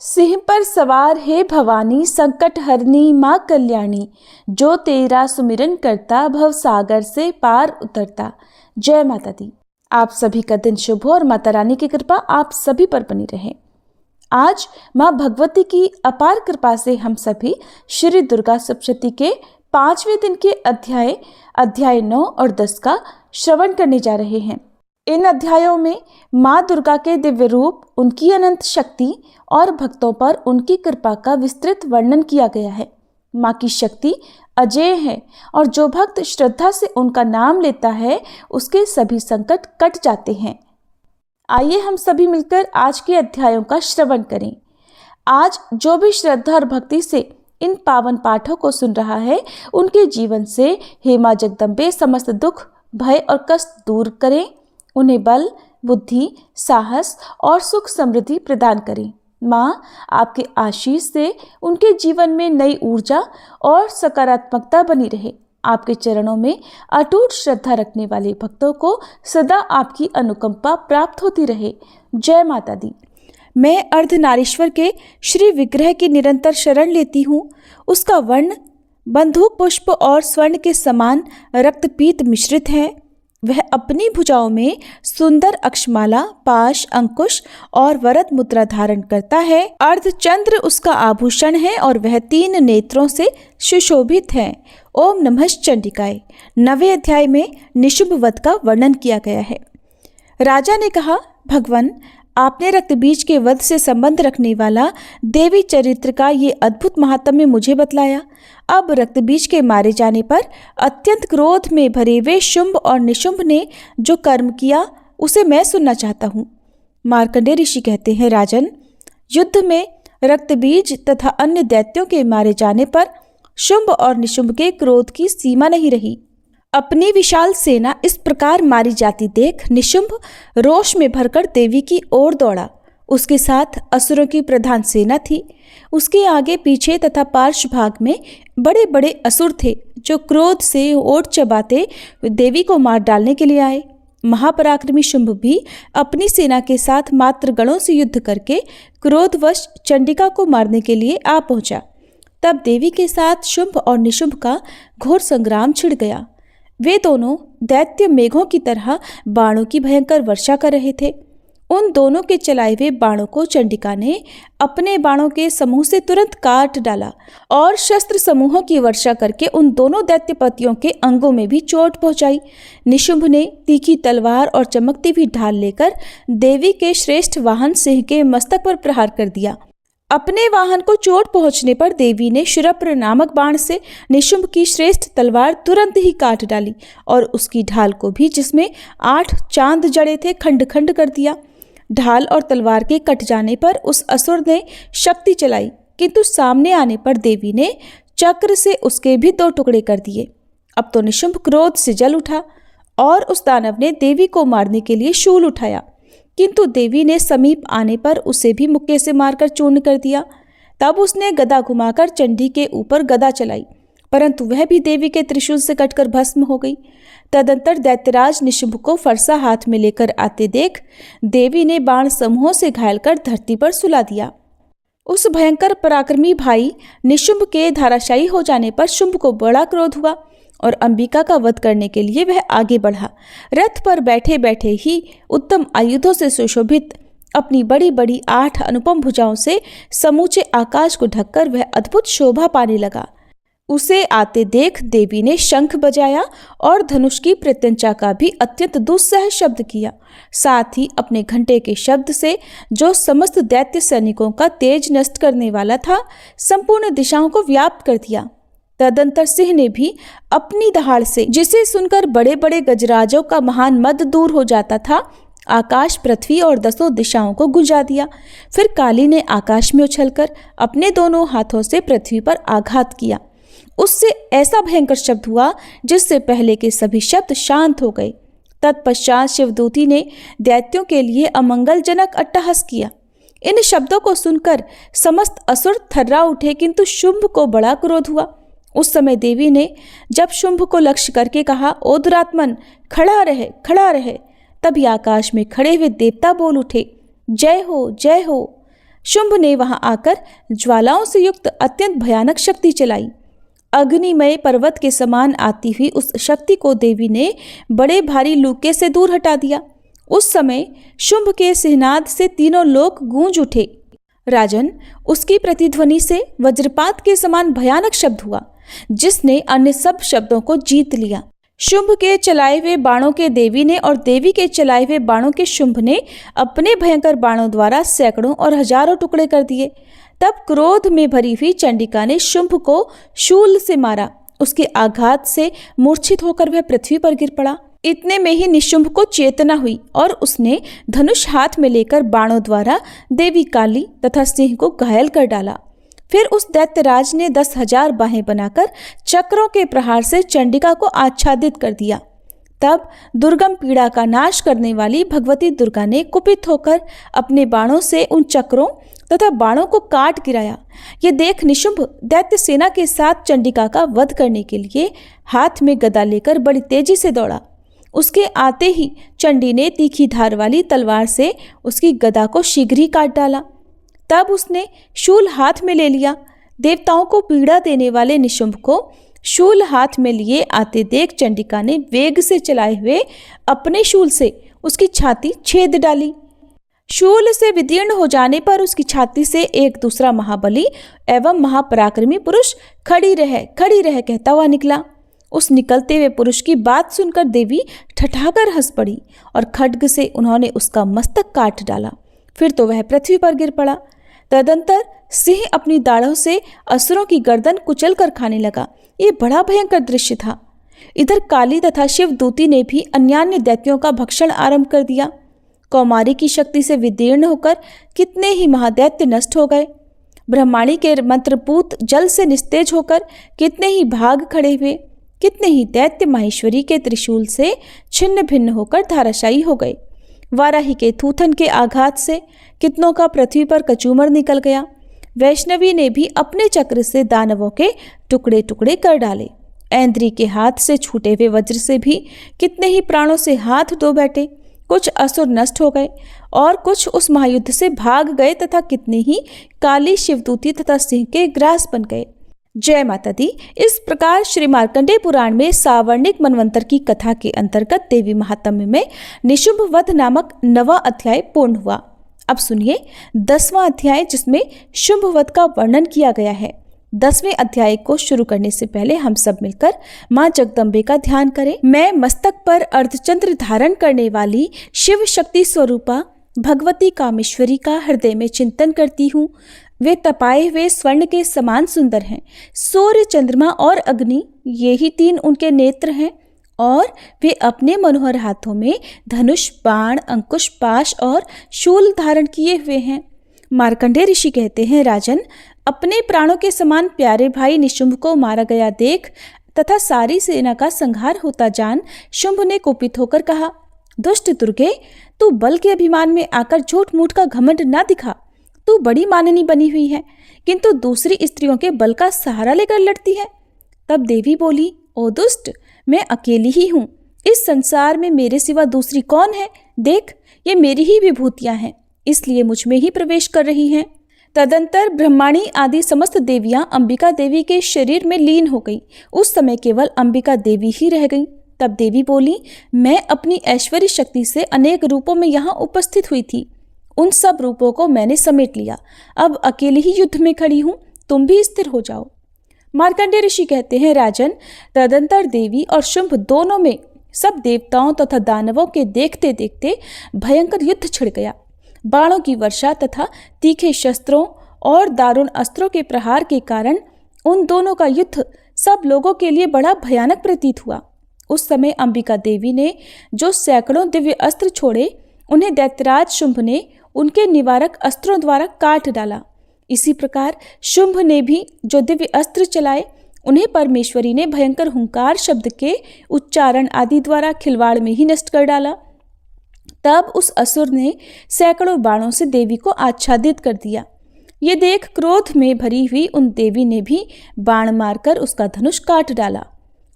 सिंह पर सवार है भवानी, संकट हरनी माँ कल्याणी। जो तेरा सुमिरन करता, भव सागर से पार उतरता। जय माता दी। आप सभी का दिन शुभ हो और माता रानी की कृपा आप सभी पर बनी रहे। आज माँ भगवती की अपार कृपा से हम सभी श्री दुर्गा सप्तशती के 5वें दिन के अध्याय 9 और 10 का श्रवण करने जा रहे हैं। इन अध्यायों में माँ दुर्गा के दिव्य रूप, उनकी अनंत शक्ति और भक्तों पर उनकी कृपा का विस्तृत वर्णन किया गया है। माँ की शक्ति अजेय है और जो भक्त श्रद्धा से उनका नाम लेता है उसके सभी संकट कट जाते हैं। आइए हम सभी मिलकर आज के अध्यायों का श्रवण करें। आज जो भी श्रद्धा और भक्ति से इन पावन पाठों को सुन रहा है, उनके जीवन से हे माँ जगदम्बे समस्त दुख, भय और कष्ट दूर करें। उन्हें बल, बुद्धि, साहस और सुख समृद्धि प्रदान करें। माँ आपके आशीष से उनके जीवन में नई ऊर्जा और सकारात्मकता बनी रहे। आपके चरणों में अटूट श्रद्धा रखने वाले भक्तों को सदा आपकी अनुकंपा प्राप्त होती रहे। जय माता दी। मैं अर्धनारीश्वर के श्री विग्रह की निरंतर शरण लेती हूँ। उसका वर्ण बंदूक पुष्प और स्वर्ण के समान रक्तपीत मिश्रित है। वह अपनी भुजाओं में सुंदर अक्षमाला, पाश, अंकुश और वरद मुद्रा धारण करता है। अर्धचंद्र उसका आभूषण है और वह 3 नेत्रों से सुशोभित है। ओम नमः चंडिकाय। 9वें अध्याय में निशुंभ वध का वर्णन किया गया है। राजा ने कहा, भगवान आपने रक्तबीज के वध से संबंध रखने वाला देवी चरित्र का ये अद्भुत महात्म्य मुझे बतलाया। अब रक्तबीज के मारे जाने पर अत्यंत क्रोध में भरे हुए शुंभ और निशुंभ ने जो कर्म किया उसे मैं सुनना चाहता हूँ। मार्कंडेय ऋषि कहते हैं, राजन, युद्ध में रक्तबीज तथा अन्य दैत्यों के मारे जाने पर शुंभ और निशुंभ के क्रोध की सीमा नहीं रही। अपनी विशाल सेना इस प्रकार मारी जाती देख निशुंभ रोष में भरकर देवी की ओर दौड़ा। उसके साथ असुरों की प्रधान सेना थी। उसके आगे पीछे तथा पार्श्व भाग में बड़े बड़े असुर थे जो क्रोध से ओट चबाते देवी को मार डालने के लिए आए। महापराक्रमी शुंभ भी अपनी सेना के साथ मात्र गणों से युद्ध करके क्रोधवश चंडिका को मारने के लिए आ पहुंचा। तब देवी के साथ शुंभ और निशुंभ का घोर संग्राम छिड़ गया। वे दोनों दैत्य मेघों की तरह बाणों की भयंकर वर्षा कर रहे थे। उन दोनों के चलाए हुए बाणों को चंडिका ने अपने बाणों के समूह से तुरंत काट डाला और शस्त्र समूहों की वर्षा करके उन दोनों दैत्यपतियों के अंगों में भी चोट पहुंचाई। निशुंभ ने तीखी तलवार और चमकती हुई ढाल लेकर देवी के श्रेष्ठ वाहन सिंह के मस्तक पर प्रहार कर दिया। अपने वाहन को चोट पहुंचने पर देवी ने शूरप्र नामक बाण से निशुंभ की श्रेष्ठ तलवार तुरंत ही काट डाली और उसकी ढाल को भी, जिसमें 8 चांद जड़े थे, खंड खंड कर दिया। ढाल और तलवार के कट जाने पर उस असुर ने शक्ति चलाई, किंतु सामने आने पर देवी ने चक्र से उसके भी 2 टुकड़े कर दिए। अब तो निशुंभ क्रोध से जल उठा और उस दानव ने देवी को मारने के लिए शूल उठाया, किंतु देवी ने समीप आने पर उसे भी मुक्के से मारकर चूर्ण कर दिया। तब उसने गदा घुमाकर चंडी के ऊपर गदा चलाई, परंतु वह भी देवी के त्रिशूल से कटकर भस्म हो गई। तदंतर दैत्यराज निशुंभ को फरसा हाथ में लेकर आते देख देवी ने बाण समूहों से घायल कर धरती पर सुला दिया। उस भयंकर पराक्रमी भाई निशुंभ के धराशायी हो जाने पर शुंभ को बड़ा क्रोध हुआ और अंबिका का वध करने के लिए वह आगे बढ़ा। रथ पर बैठे बैठे ही उत्तम आयुधों से सुशोभित अपनी बड़ी बड़ी 8 अनुपम भुजाओं से समूचे आकाश को ढककर वह अद्भुत शोभा पाने लगा। उसे आते देख देवी ने शंख बजाया और धनुष की प्रत्यंचा का भी अत्यंत दुस्सह शब्द किया। साथ ही अपने घंटे के शब्द से, जो समस्त दैत्य सैनिकों का तेज नष्ट करने वाला था, संपूर्ण दिशाओं को व्याप्त कर दिया। तदंतर सिंह ने भी अपनी दहाड़ से, जिसे सुनकर बड़े बड़े गजराजों का महान मद दूर हो जाता था, आकाश, पृथ्वी और 10 दिशाओं को गुंजा दिया। फिर काली ने आकाश में उछलकर अपने दोनों हाथों से पृथ्वी पर आघात किया। उससे ऐसा भयंकर शब्द हुआ जिससे पहले के सभी शब्द शांत हो गए। तत्पश्चात शिवदूती ने दैत्यों के लिए अमंगलजनक अट्टहास किया। इन शब्दों को सुनकर समस्त असुर थर्रा उठे, किंतु शुंभ को बड़ा क्रोध हुआ। उस समय देवी ने जब शुंभ को लक्ष्य करके कहा, ओ दुरात्मन, खड़ा रहे, खड़ा रहे, तभी आकाश में खड़े हुए देवता बोल उठे, जय हो, जय हो। शुंभ ने वहां आकर ज्वालाओं से युक्त अत्यंत भयानक शक्ति चलाई। अग्निमय पर्वत के समान आती हुई उस शक्ति को देवी ने बड़े भारी लूके से दूर हटा दिया। उस समय शुंभ के सिहनाद से तीनों लोक गूंज उठे। राजन, उसकी प्रतिध्वनि से वज्रपात के समान भयानक शब्द हुआ, जिसने अन्य सब शब्दों को जीत लिया। शुंभ के चलाए हुए बाणों के देवी ने और देवी के चलाए हुए बाणों के शुंभ ने अपने भयंकर बाणों द्वारा सैकड़ों और हजारों टुकड़े कर दिए। तब क्रोध में भरी हुई चंडिका ने शुंभ को शूल से मारा। उसके आघात से मूर्छित होकर वह पृथ्वी पर गिर पड़ा। इतने में ही निशुंभ को चेतना हुई और उसने धनुष हाथ में लेकर बाणों द्वारा देवी काली तथा सिंह को घायल कर डाला। फिर उस दैत्यराज ने 10,000 बाहें बनाकर चक्रों के प्रहार से चंडिका को आच्छादित कर दिया। तब दुर्गम पीड़ा का नाश करने वाली भगवती दुर्गा ने कुपित होकर अपने बाणों से उन चक्रों तथा बाणों को काट गिराया। ये देख निशुंभ दैत्य सेना के साथ चंडिका का वध करने के लिए हाथ में गदा लेकर बड़ी तेजी से दौड़ा। उसके आते ही चंडी ने तीखी धार वाली तलवार से उसकी गदा को शीघ्र ही काट डाला। तब उसने शूल हाथ में ले लिया। देवताओं को पीड़ा देने वाले निशुंभ को शूल हाथ में लिए आते देख चंडिका ने वेग से चलाए हुए अपने शूल से उसकी छाती छेद डाली। शूल से विदीर्ण हो जाने पर उसकी छाती से एक दूसरा महाबली एवं महापराक्रमी पुरुष खड़ी रह कहता हुआ निकला। उस निकलते हुए पुरुष की बात सुनकर देवी ठठाकर हंस पड़ी और खड्ग से उन्होंने उसका मस्तक काट डाला। फिर तो वह पृथ्वी पर गिर पड़ा। तदंतर सिंह अपनी दाढ़ों से असुरों की गर्दन कुचल कर खाने लगा। ये बड़ा भयंकर दृश्य था। इधर काली तथा शिव दूती ने भी अन्यान्य दैत्यों का भक्षण आरंभ कर दिया। कौमारी की शक्ति से विदीर्ण होकर कितने ही महादैत्य नष्ट हो गए। ब्रह्माणी के मंत्रपूत जल से निस्तेज होकर कितने ही भाग खड़े हुए। कितने ही दैत्य माहेश्वरी के त्रिशूल से छिन्न भिन्न होकर धाराशायी हो गए। वाराही के थूथन के आघात से कितनों का पृथ्वी पर कचूमर निकल गया। वैष्णवी ने भी अपने चक्र से दानवों के टुकड़े टुकड़े कर डाले। ऐन्द्री के हाथ से छूटे हुए वज्र से भी कितने ही प्राणों से हाथ धो बैठे। कुछ असुर नष्ट हो गए और कुछ उस महायुद्ध से भाग गए तथा कितने ही काली शिवदूती तथा सिंह के ग्रास बन गए। जय माता दी। इस प्रकार श्री मार्कंडेय पुराण में सावर्णिक मनवंतर की कथा के अंतर्गत देवी महात्म्य में निशुंभ वध नामक 9वां अध्याय पूर्ण हुआ। अब सुनिए 10वां अध्याय, जिसमें शुंभ वध का वर्णन किया गया है। 10वें अध्याय को शुरू करने से पहले हम सब मिलकर माँ जगदम्बे का ध्यान करें। मैं मस्तक पर अर्धचंद्र धारण करने वाली शिव शक्ति स्वरूपा भगवती कामेश्वरी का हृदय में चिंतन करती हूँ। वे तपाए हुए स्वर्ण के समान सुंदर हैं। सूर्य, चंद्रमा और अग्नि, ये ही 3 उनके नेत्र हैं और वे अपने मनोहर हाथों में धनुष, बाण, अंकुश, पाश और शूल धारण किए हुए हैं। मार्कंडेय ऋषि कहते हैं, राजन, अपने प्राणों के समान प्यारे भाई निशुंभ को मारा गया देख तथा सारी सेना का संहार होता जान शुंभ ने कुपित होकर कहा, दुष्ट दुर्गे, तू बल के अभिमान में आकर झूठ मूठ का घमंड ना दिखा। तू बड़ी माननी बनी हुई है, किंतु दूसरी स्त्रियों के बल का सहारा लेकर लड़ती है। तब देवी बोली, ओ दुष्ट, मैं अकेली ही हूँ। इस संसार में मेरे सिवा दूसरी कौन है? देख, ये मेरी ही विभूतियाँ हैं, इसलिए मुझ में ही प्रवेश कर रही हैं। तदंतर ब्रह्माणी आदि समस्त देवियाँ अंबिका देवी के शरीर में लीन हो गई। उस समय केवल अंबिका देवी ही रह गई। तब देवी बोली, मैं अपनी ऐश्वर्य शक्ति से अनेक रूपों में यहाँ उपस्थित हुई थी। उन सब रूपों को मैंने समेट लिया। अब अकेली ही युद्ध में खड़ी हूँ, तुम भी स्थिर हो जाओ। मार्कंडेय ऋषि कहते हैं, राजन, तदंतर देवी और शुंभ दोनों में सब देवताओं तथा दानवों के देखते देखते भयंकर युद्ध छिड़ गया। बाणों की वर्षा तथा तीखे शस्त्रों और दारुण अस्त्रों के प्रहार के कारण उन दोनों का युद्ध सब लोगों के लिए बड़ा भयानक प्रतीत हुआ। उस समय अंबिका देवी ने जो सैकड़ों दिव्य अस्त्र छोड़े, उन्हें दैत्यराज शुंभ ने उनके निवारक अस्त्रों द्वारा काट डाला। इसी प्रकार शुंभ ने भी जो दिव्य अस्त्र चलाए, उन्हें परमेश्वरी ने भयंकर हुंकार शब्द के उच्चारण आदि द्वारा खिलवाड़ में ही नष्ट कर डाला। तब उस असुर ने सैकड़ों बाणों से देवी को आच्छादित कर दिया। ये देख क्रोध में भरी हुई उन देवी ने भी बाण मारकर उसका धनुष काट डाला।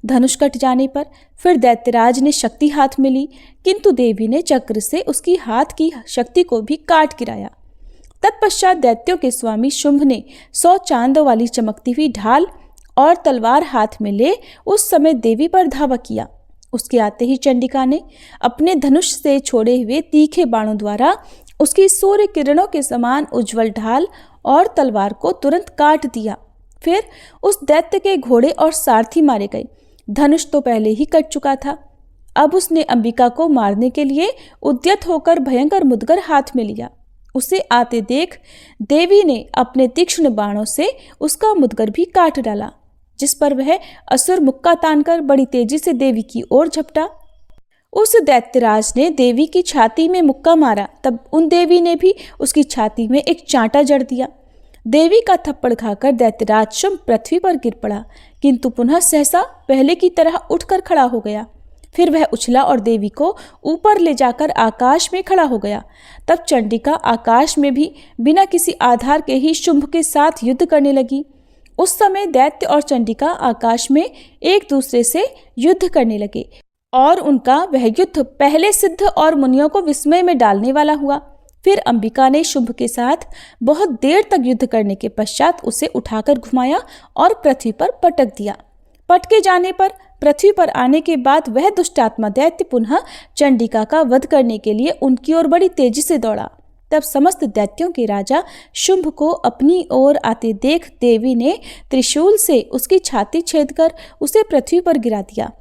धनुष कट जाने पर फिर दैत्यराज ने शक्ति हाथ में ली, किंतु देवी ने चक्र से उसकी हाथ की शक्ति को भी काट गिराया। तत्पश्चात दैत्यों के स्वामी शुंभ ने 100 चांदों वाली चमकती हुई ढाल और तलवार हाथ में ले उस समय देवी पर धावा किया। उसके आते ही चंडिका ने अपने धनुष से छोड़े हुए तीखे बाणों द्वारा उसकी सूर्य किरणों के समान उज्जवल ढाल और तलवार को तुरंत काट दिया। फिर उस दैत्य के घोड़े और सारथी मारे गए। धनुष तो पहले ही कट चुका था। अब उसने अंबिका को मारने के लिए उद्यत होकर भयंकर मुदगर हाथ में लिया। उसे आते देख देवी ने अपने तीक्ष्ण बाणों से उसका मुदगर भी काट डाला, जिस पर वह असुर मुक्का तानकर बड़ी तेजी से देवी की ओर झपटा। उस दैत्यराज ने देवी की छाती में मुक्का मारा, तब उन देवी ने भी उसकी छाती में एक चांटा जड़ दिया। देवी का थप्पड़ खाकर दैत्यराज शुंभ पृथ्वी पर गिर पड़ा, किंतु पुनः सहसा पहले की तरह उठकर खड़ा हो गया। फिर वह उछला और देवी को ऊपर ले जाकर आकाश में खड़ा हो गया। तब चंडिका आकाश में भी बिना किसी आधार के ही शुंभ के साथ युद्ध करने लगी। उस समय दैत्य और चंडिका आकाश में एक दूसरे से युद्ध करने लगे और उनका वह युद्ध पहले सिद्ध और मुनियों को विस्मय में डालने वाला हुआ। फिर अंबिका ने शुंभ के साथ बहुत देर तक युद्ध करने के पश्चात उसे उठाकर घुमाया और पृथ्वी पर पटक दिया। पटके जाने पर पृथ्वी पर आने के बाद वह दुष्टात्मा दैत्य पुनः चंडिका का वध करने के लिए उनकी ओर बड़ी तेजी से दौड़ा। तब समस्त दैत्यों के राजा शुंभ को अपनी ओर आते देख देवी ने त्रिशूल से उसकी छाती छेदकर उसे पृथ्वी पर गिरा दिया।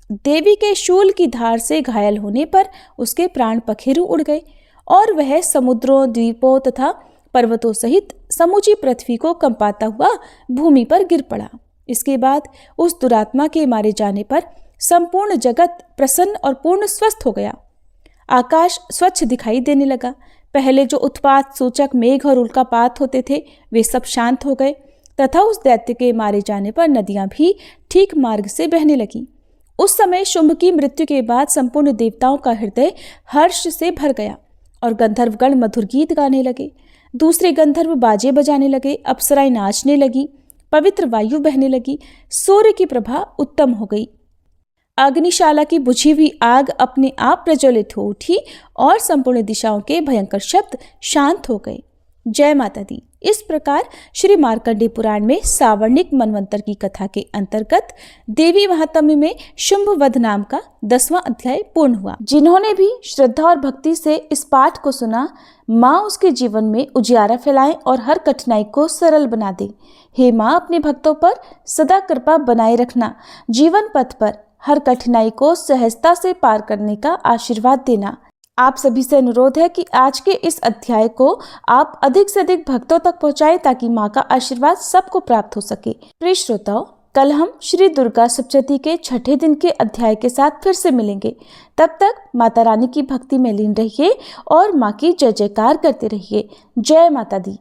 देवी के शूल की धार से घायल होने पर उसके प्राण पखेरु उड़ गए और वह समुद्रों, द्वीपों तथा पर्वतों सहित समूची पृथ्वी को कंपाता हुआ भूमि पर गिर पड़ा। इसके बाद उस दुरात्मा के मारे जाने पर संपूर्ण जगत प्रसन्न और पूर्ण स्वस्थ हो गया। आकाश स्वच्छ दिखाई देने लगा। पहले जो उत्पात सूचक मेघ और उल्कापात होते थे वे सब शांत हो गए तथा उस दैत्य के मारे जाने पर नदियां भी ठीक मार्ग से बहने लगीं। उस समय शुंभ की मृत्यु के बाद संपूर्ण देवताओं का हृदय हर्ष से भर गया और गंधर्वगण मधुर गीत गाने लगे। दूसरे गंधर्व बाजे बजाने लगे, अप्सराएं नाचने लगी, पवित्र वायु बहने लगी, सूर्य की प्रभा उत्तम हो गई। अग्निशाला की बुझी हुई आग अपने आप प्रज्वलित हो उठी और संपूर्ण दिशाओं के भयंकर शब्द शांत हो गए। जय माता दी। इस प्रकार श्री मार्कंडेय पुराण में सावर्णिक मनवंतर की कथा के अंतर्गत देवी महात्म्य में शुंभ वध नाम का 10वां अध्याय पूर्ण हुआ। जिन्होंने भी श्रद्धा और भक्ति से इस पाठ को सुना, माँ उसके जीवन में उजियारा फैलाए और हर कठिनाई को सरल बना दे। हे माँ, अपने भक्तों पर सदा कृपा बनाए रखना, जीवन पथ पर हर कठिनाई को सहजता से पार करने का आशीर्वाद देना। आप सभी से अनुरोध है कि आज के इस अध्याय को आप अधिक से अधिक भक्तों तक पहुंचाएं ताकि माँ का आशीर्वाद सबको प्राप्त हो सके। प्रिय श्रोताओं, कल हम श्री दुर्गा सप्तशती के 6ठे दिन के अध्याय के साथ फिर से मिलेंगे। तब तक माता रानी की भक्ति में लीन रहिए और माँ की जय जयकार करते रहिए। जय माता दी।